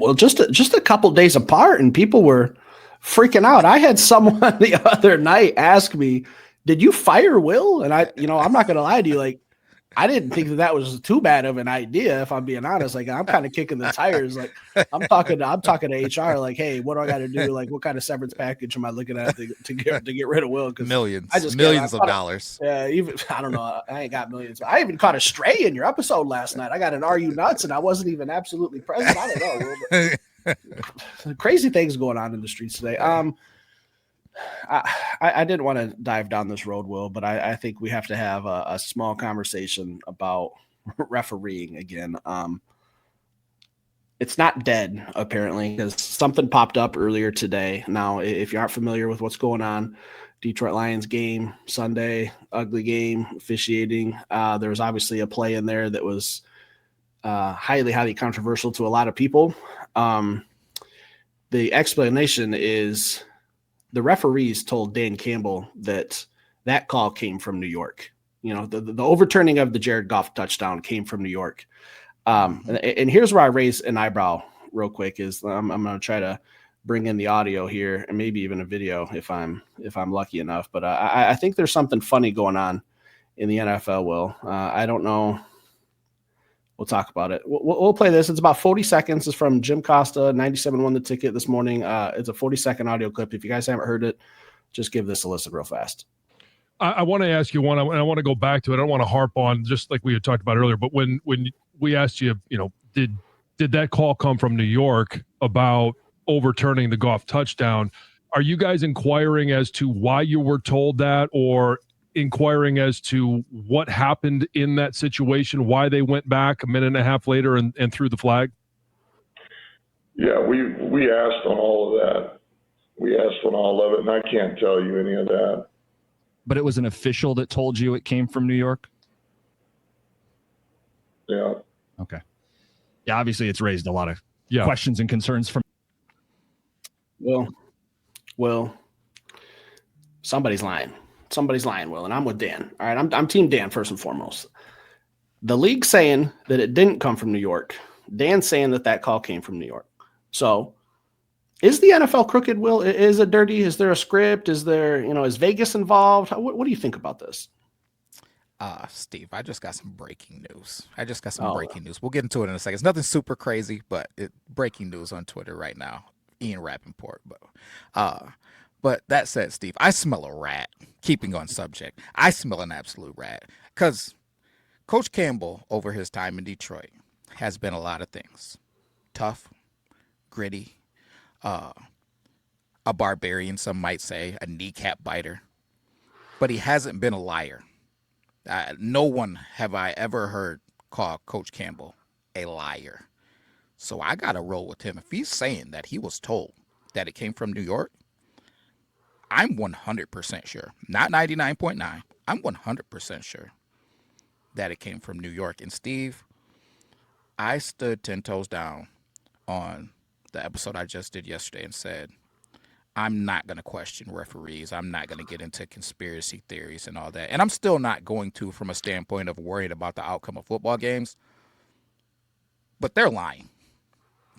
Well, just a couple days apart, and people were freaking out. I had someone the other night ask me, "Did you fire Will?" And I'm not going to lie to you, like, I didn't think that was too bad of an idea, if I'm being honest. Like, I'm kind of kicking the tires. Like, I'm talking to HR. Like, hey, what do I got to do? Like, what kind of severance package am I looking at to get rid of Will? Because millions of dollars. Yeah, even I don't know. I ain't got millions. I even caught a stray in your episode last night. I got an "Are you nuts?" and I wasn't even absolutely present. I don't know. Will, crazy things going on in the streets today. I didn't want to dive down this road, Will, but I think we have to have a small conversation about refereeing again. It's not dead, apparently, because something popped up earlier today. Now, if you aren't familiar with what's going on, Detroit Lions game, Sunday, ugly game, officiating. There was obviously a play in there that was highly, highly controversial to a lot of people. The explanation is the referees told Dan Campbell that call came from New York. The overturning of the Jared Goff touchdown came from New York. And here's where I raise an eyebrow real quick is I'm going to try to bring in the audio here and maybe even a video if I'm lucky enough. But I think there's something funny going on in the NFL, Will. I don't know. We'll talk about it. We'll play this. It's about 40 seconds. It's from Jim Costa, 97 won the ticket this morning. It's a 40-second audio clip. If you guys haven't heard it, just give this a listen real fast. I want to ask you one, and I want to go back to it. I don't want to harp on just like we had talked about earlier, but when we asked you, did that call come from New York about overturning the Goff touchdown? Are you guys inquiring as to why you were told that, or inquiring as to what happened in that situation, why they went back a minute and a half later and threw the flag? Yeah, we asked on all of that. We asked on all of it, and I can't tell you any of that. But it was an official that told you it came from New York? Yeah. Okay. Yeah, obviously it's raised a lot of questions and concerns from. Well, somebody's lying. Somebody's lying, Will, and I'm with Dan. All right, I'm Team Dan first and foremost. The league saying that it didn't come from New York. Dan's saying that call came from New York. So is the NFL crooked, Will? Is it dirty? Is there a script? Is there, is Vegas involved? What do you think about this? Steve, I just got some breaking news. We'll get into it in a second. It's nothing super crazy, but breaking news on Twitter right now. Ian Rappaport. But that said, Steve, I smell a rat. Keeping on subject, I smell an absolute rat. Because Coach Campbell, over his time in Detroit, has been a lot of things. Tough, gritty, a barbarian, some might say, a kneecap biter. But he hasn't been a liar. No one have I ever heard call Coach Campbell a liar. So I got to roll with him. If he's saying that he was told that it came from New York, I'm 100% sure, not 99.9. I'm 100% sure that it came from New York. And Steve, I stood 10 toes down on the episode I just did yesterday and said, I'm not going to question referees. I'm not going to get into conspiracy theories and all that. And I'm still not going to from a standpoint of worried about the outcome of football games. But they're lying.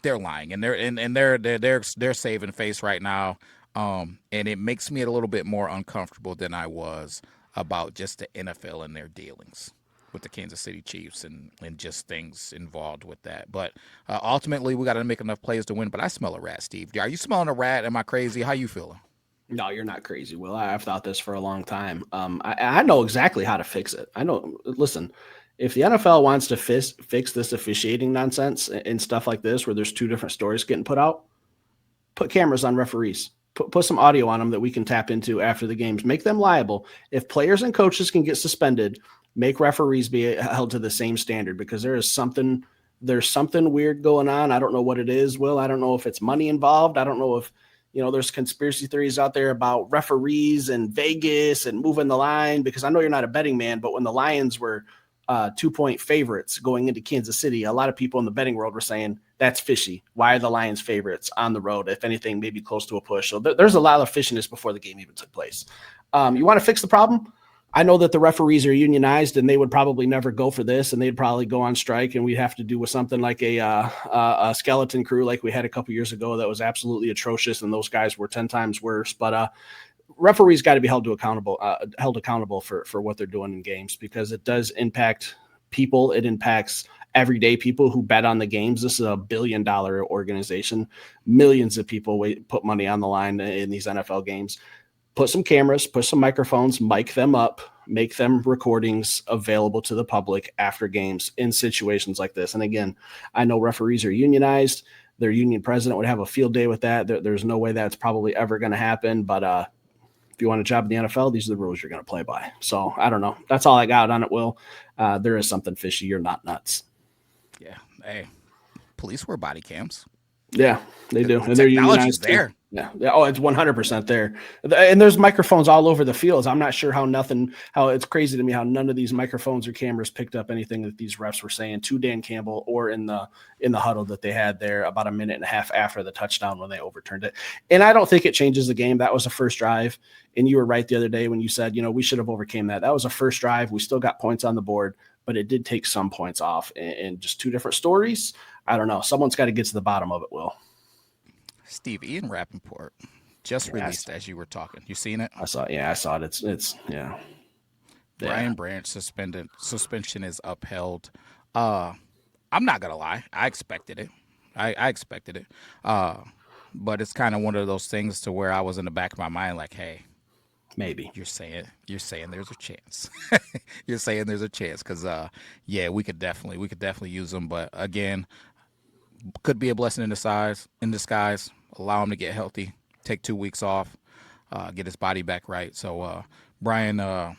They're lying, and they're saving face right now. And it makes me a little bit more uncomfortable than I was about just the NFL and their dealings with the Kansas City Chiefs and just things involved with that. But ultimately, we got to make enough plays to win. But I smell a rat, Steve. Are you smelling a rat? Am I crazy? How you feeling? No, you're not crazy, Will. I've thought this for a long time. I know exactly how to fix it. I know. Listen, if the NFL wants to fix this officiating nonsense and stuff like this, where there's two different stories getting put out, put cameras on referees. Put some audio on them that we can tap into after the games. Make them liable. If players and coaches can get suspended, make referees be held to the same standard, because there's something weird going on. I don't know what it is, Will. I don't know if it's money involved. I don't know if, there's conspiracy theories out there about referees and Vegas and moving the line, because I know you're not a betting man, but when the Lions were 2-point favorites going into Kansas City, a lot of people in the betting world were saying that's fishy. Why are the Lions favorites on the road? If anything, maybe close to a push. So there's a lot of fishiness before the game even took place. You want to fix the problem? I know that the referees are unionized, and they would probably never go for this, and they'd probably go on strike, and we'd have to do with something like a skeleton crew like we had a couple years ago that was absolutely atrocious, and those guys were 10 times worse. But referees got to be held accountable for what they're doing in games, because it does impact people. It impacts everyday people who bet on the games. This is $1 billion organization. Millions of people put money on the line in these NFL games. Put some cameras, put some microphones, mic them up, make them recordings available to the public after games in situations like this. And again, I know referees are unionized. Their union president would have a field day with that. There's no way that's probably ever going to happen. But if you want a job in the NFL, these are the rules you're going to play by. So I don't know. That's all I got on it, Will. There is something fishy. You're not nuts. Yeah. Hey, police wear body cams. Yeah, they do. The technology's there. Yeah. Oh, it's 100% there. And there's microphones all over the fields. I'm not sure how it's crazy to me how none of these microphones or cameras picked up anything that these refs were saying to Dan Campbell or in the huddle that they had there about a minute and a half after the touchdown when they overturned it. And I don't think it changes the game. That was a first drive. And you were right the other day when you said, we should have overcame that. That was a first drive. We still got points on the board, but it did take some points off, and just two different stories. I don't know. Someone's got to get to the bottom of it, Will. Steve, Ian Rappaport just released as you were talking. You seen it? I saw it. Yeah, I saw it. It's yeah. Brian Branch suspension is upheld. I'm not gonna lie. I expected it. I expected it. But it's kind of one of those things to where I was in the back of my mind like, hey, maybe you're saying there's a chance. You're saying there's a chance because we could definitely use them. But again, could be a blessing in disguise. Allow him to get healthy, take 2 weeks off, get his body back right. So Brian,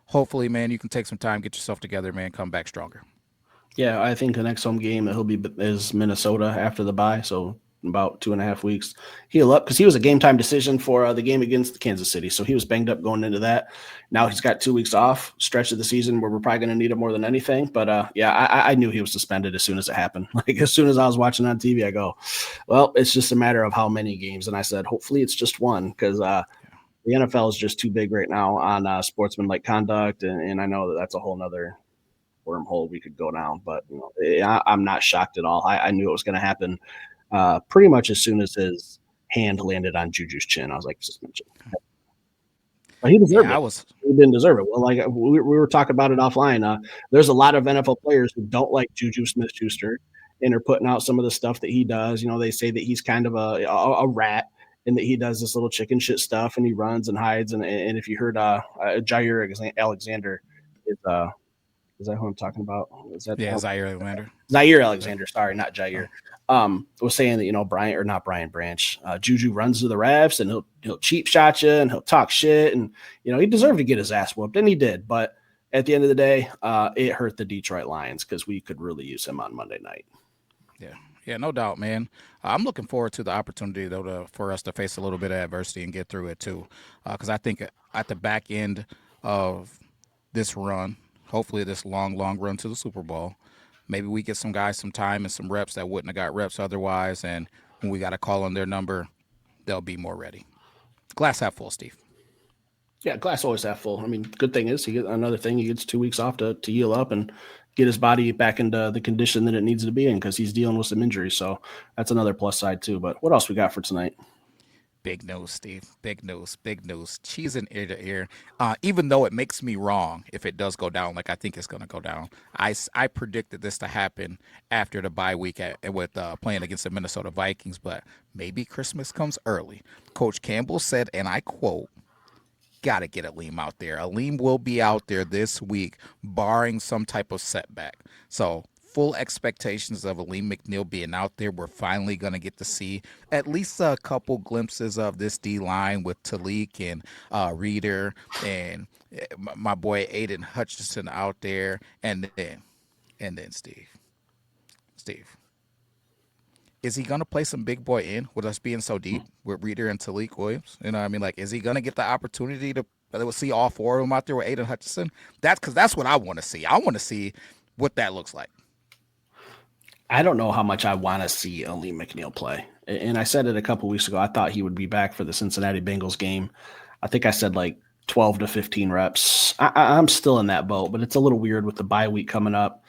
hopefully, man, you can take some time, get yourself together, man, come back stronger. Yeah, I think the next home game that he'll be is Minnesota after the bye. So about 2.5 weeks, heal up, because he was a game time decision for the game against Kansas City. So he was banged up going into that. Now he's got 2 weeks off, stretch of the season where we're probably going to need him more than anything. But I knew he was suspended as soon as it happened. Like as soon as I was watching on TV, I go, well, it's just a matter of how many games. And I said, hopefully it's just one, because the NFL is just too big right now on sportsmanlike conduct. And I know that's a whole nother wormhole we could go down. But I'm not shocked at all. I knew it was going to happen. Pretty much as soon as his hand landed on Juju's chin, I was like, suspension. But he deserved it. He didn't deserve it. Well, like we were talking about it offline. There's a lot of NFL players who don't like Juju Smith-Schuster and are putting out some of the stuff that he does. They say that he's kind of a rat and that he does this little chicken shit stuff and he runs and hides. And if you heard Jair Alexander is that who I'm talking about? Zaire Alexander. Zaire Alexander, sorry, not Jair. Was saying that Brian Branch. Juju runs to the refs and he'll cheap shot you and he'll talk shit and he deserved to get his ass whooped, and he did. But at the end of the day, it hurt the Detroit Lions because we could really use him on Monday night. Yeah, no doubt, man. I'm looking forward to the opportunity though for us to face a little bit of adversity and get through it too, because I think at the back end of this run, hopefully this long run to the Super Bowl, maybe we get some guys some time and some reps that wouldn't have got reps otherwise, and when we got to call on their number, they'll be more ready. Glass half full, Steve. Yeah, glass always half full. I mean, good thing is he gets 2 weeks off to heal up and get his body back into the condition that it needs to be in, because he's dealing with some injuries. So that's another plus side too. But what else we got for tonight? Big news, Steve. Big news. Cheese in ear to ear. Even though it makes me wrong if it does go down, like I think it's going to go down. I predicted this to happen after the bye week with playing against the Minnesota Vikings, but maybe Christmas comes early. Coach Campbell said, and I quote, "Got to get Alim out there. Alim will be out there this week, barring some type of setback." So full expectations of Alim McNeill being out there. We're finally going to get to see at least a couple glimpses of this D-line with Talik and Reeder and my boy Aiden Hutchinson out there. And then Steve, is he going to play some big boy in with us being so deep with Reeder and Talik Williams? You know what I mean? Like, is he going to get the opportunity to see all four of them out there with Aiden Hutchinson? That's what I want to see. I want to see what that looks like. I don't know how much I want to see Alim McNeill play. And I said it a couple weeks ago. I thought he would be back for the Cincinnati Bengals game. I think I said like 12 to 15 reps. I'm still in that boat, but it's a little weird with the bye week coming up.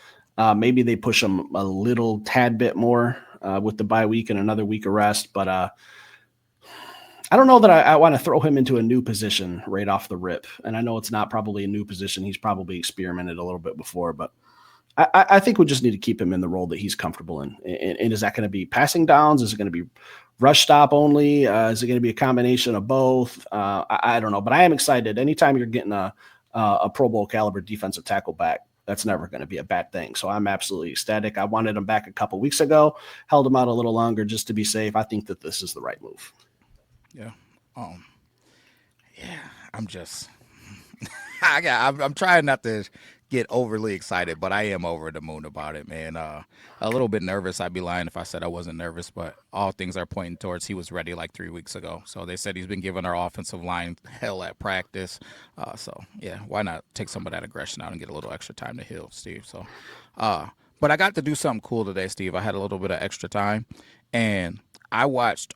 Maybe they push him a little tad bit more with the bye week and another week of rest, but I don't know that I want to throw him into a new position right off the rip. And I know it's not probably a new position. He's probably experimented a little bit before, but I think we just need to keep him in the role that he's comfortable in. And is that going to be passing downs? Is it going to be rush stop only? Is it going to be a combination of both? I don't know, but I am excited. Anytime you're getting a Pro Bowl caliber defensive tackle back, that's never going to be a bad thing. So I'm absolutely ecstatic. I wanted him back a couple weeks ago, held him out a little longer just to be safe. I think that this is the right move. Yeah. I'm just, I'm trying not to get overly excited, but I am over the moon about it, man. A little bit nervous. I'd be lying if I said I wasn't nervous, but all things are pointing towards he was ready like 3 weeks ago. So they said he's been giving our offensive line hell at practice. So yeah, why not take some of that aggression out and get a little extra time to heal, Steve? So, but I got to do something cool today, Steve. I had a little bit of extra time, and I watched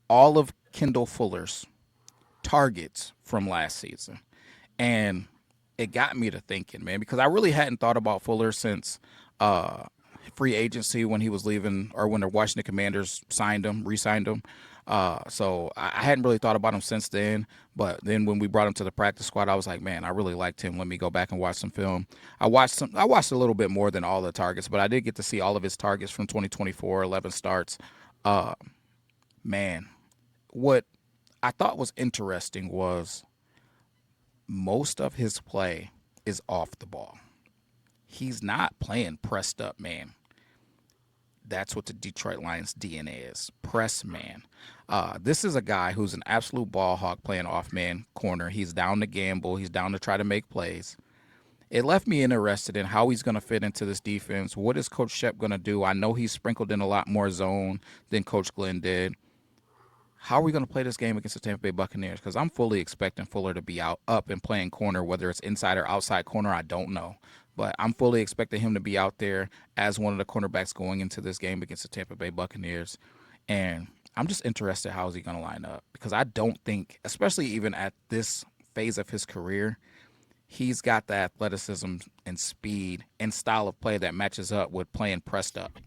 all of Kendall Fuller's targets from last season, and it got me to thinking, man, because I really hadn't thought about Fuller since free agency when he was leaving, or when the Washington Commanders re-signed him. So I hadn't really thought about him since then. But then when we brought him to the practice squad, I was like, man, I really liked him. Let me go back and watch some film. I watched a little bit more than all the targets, but I did get to see all of his targets from 2024, 11 starts. Man, what I thought was interesting was most of his play is off the ball. He's not playing pressed up, man. That's what the Detroit Lions DNA is, press man. This is a guy who's an absolute ball hawk playing off man corner. He's down to gamble. He's down to try to make plays. It left me interested in how he's going to fit into this defense. What is Coach Shep going to do? I know he's sprinkled in a lot more zone than Coach Glenn did. How are we going to play this game against the Tampa Bay Buccaneers? Because I'm fully expecting Fuller to be up and playing corner, whether it's inside or outside corner, I don't know. But I'm fully expecting him to be out there as one of the cornerbacks going into this game against the Tampa Bay Buccaneers. And I'm just interested how is he going to line up, because I don't think, especially even at this phase of his career, he's got the athleticism and speed and style of play that matches up with playing pressed up.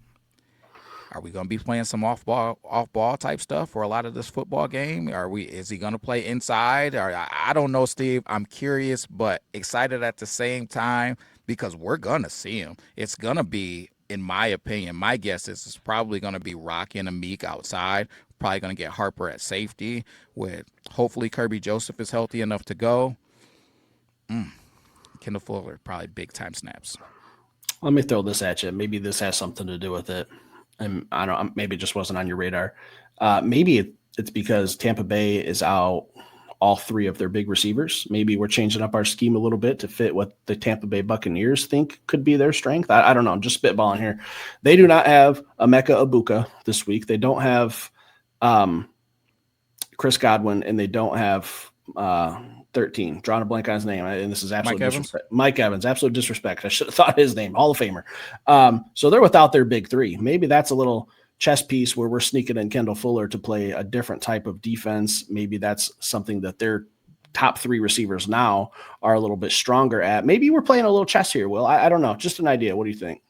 Are we going to be playing some off-ball type stuff for a lot of this football game? Is he going to play inside? I don't know, Steve. I'm curious, but excited at the same time, because we're going to see him. It's going to be, in my opinion, my guess is it's probably going to be Rocky and Amik outside. Probably going to get Harper at safety, with hopefully Kirby Joseph is healthy enough to go. Kendall Fuller, probably big-time snaps. Let me throw this at you. Maybe this has something to do with it. And I don't know, maybe it just wasn't on your radar. Maybe it's because Tampa Bay is out all three of their big receivers. Maybe we're changing up our scheme a little bit to fit what the Tampa Bay Buccaneers think could be their strength. I don't know. I'm just spitballing here. They do not have Emeka Egbuka this week. They don't have Chris Godwin, and they don't have 13. Drawing a blank on his name, and this is absolute disrespect. Mike Evans, absolute disrespect. I should have thought his name, Hall of Famer. So they're without their big three. Maybe that's a little chess piece where we're sneaking in Kendall Fuller to play a different type of defense. Maybe that's something that their top three receivers now are a little bit stronger at. Maybe we're playing a little chess here, Will. I don't know. Just an idea. What do you think?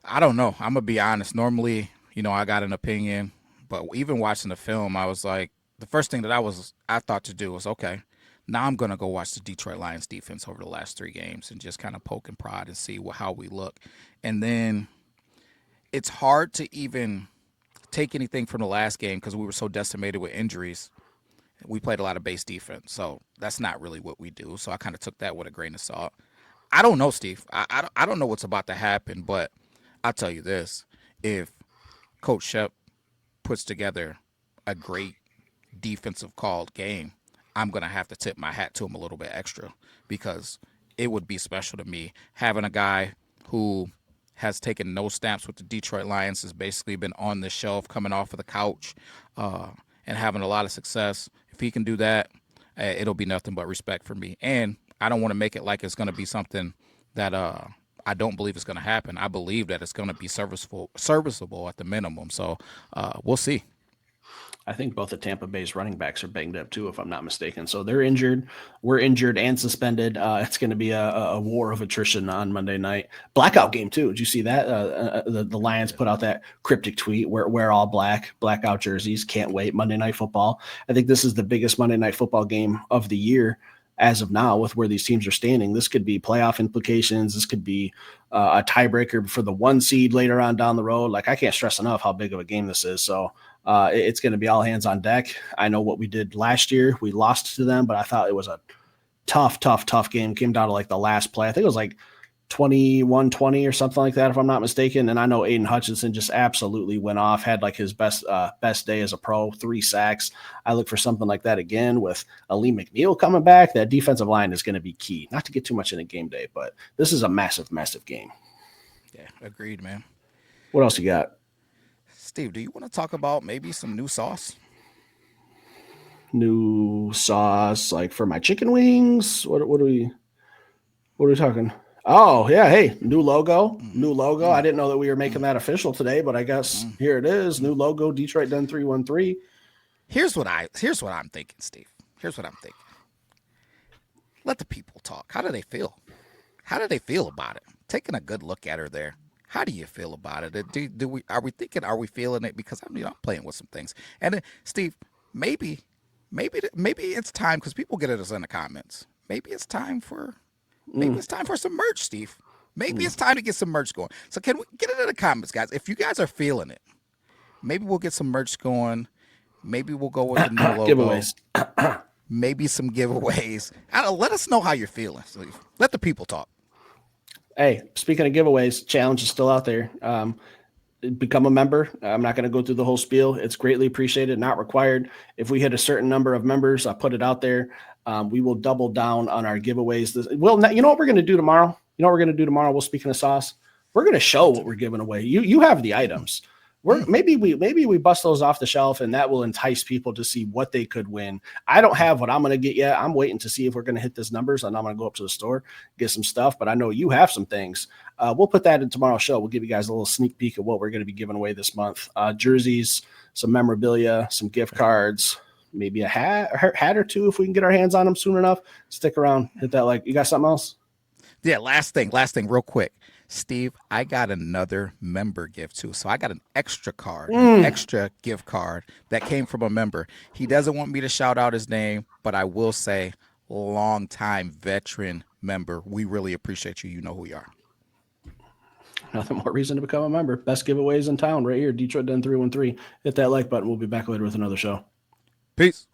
I don't know. I'm going to be honest. Normally, I got an opinion, but even watching the film, I was like, the first thing that I thought to do was, okay, now I'm going to go watch the Detroit Lions defense over the last 3 games and just kind of poke and prod and see how we look. And then it's hard to even take anything from the last game because we were so decimated with injuries. We played a lot of base defense, so that's not really what we do. So I kind of took that with a grain of salt. I don't know, Steve. I don't know what's about to happen, but I'll tell you this. If Coach Shep puts together a great defensive called game, I'm going to have to tip my hat to him a little bit extra, because it would be special to me having a guy who has taken no snaps with the Detroit Lions, has basically been on the shelf coming off of the couch and having a lot of success. If he can do that, it'll be nothing but respect for me. And I don't want to make it like it's going to be something that I don't believe is going to happen. I believe that it's going to be serviceable at the minimum. So we'll see. I think both the Tampa Bay's running backs are banged up too, if I'm not mistaken. So they're injured. We're injured and suspended. It's going to be a war of attrition on Monday night. Blackout game too. Did you see that? The Lions put out that cryptic tweet: "Wear all black, blackout jerseys. Can't wait. Monday Night Football." I think this is the biggest Monday Night Football game of the year as of now, with where these teams are standing. This could be playoff implications. This could be a tiebreaker for the 1 seed later on down the road. Like, I can't stress enough how big of a game this is. So it's going to be all hands on deck. I know what we did last year. We lost to them, but I thought it was a tough game. Came down to like the last play. I think it was like 21-20 or something like that, if I'm not mistaken. And I know Aiden Hutchinson just absolutely went off, had like his best day as a pro, 3 sacks. I look for something like that again with Alim McNeill coming back. That defensive line is going to be key. Not to get too much into game day, but this is a massive game. Yeah, agreed, man. What else you got? Steve, do you want to talk about maybe some new sauce? New sauce, like for my chicken wings? What are we talking? Oh, yeah. Hey, new logo. I didn't know that we were making that official today, but I guess here it is. New logo, Detroit Den 313. Here's what I'm thinking, Steve. Here's what I'm thinking. Let the people talk. How do they feel? How do they feel about it? Taking a good look at her there. How do you feel about it? Are we feeling it? Because I'm playing with some things. And then, Steve, maybe it's time, because people get at us in the comments. Maybe it's time for some merch, Steve. Maybe it's time to get some merch going. So can we get it in the comments, guys? If you guys are feeling it, maybe we'll get some merch going. Maybe we'll go with the new logo. Giveaways. Maybe some giveaways. Let us know how you're feeling, Steve. Let the people talk. Hey, speaking of giveaways, challenge is still out there. Become a member. I'm not going to go through the whole spiel. It's greatly appreciated, not required. If we hit a certain number of members, I put it out there. We will double down on our giveaways. You know what we're going to do tomorrow? Well, speaking of sauce, we're going to show what we're giving away. You have the items. Maybe we bust those off the shelf, and that will entice people to see what they could win. I don't have what I'm going to get yet. I'm waiting to see if we're going to hit those numbers, and I'm going to go up to the store, get some stuff. But I know you have some things. We'll put that in tomorrow's show. We'll give you guys a little sneak peek of what we're going to be giving away this month. Jerseys, some memorabilia, some gift cards, maybe a hat or two if we can get our hands on them soon enough. Stick around, hit that like. You got something else? Yeah, last thing, real quick. Steve, I got another member gift too. So I got an extra card, an extra gift card that came from a member. He doesn't want me to shout out his name, but I will say, long-time veteran member. We really appreciate you. You know who we are. Nothing more reason to become a member. Best giveaways in town right here, Detroit Den 313. Hit that like button. We'll be back later with another show. Peace.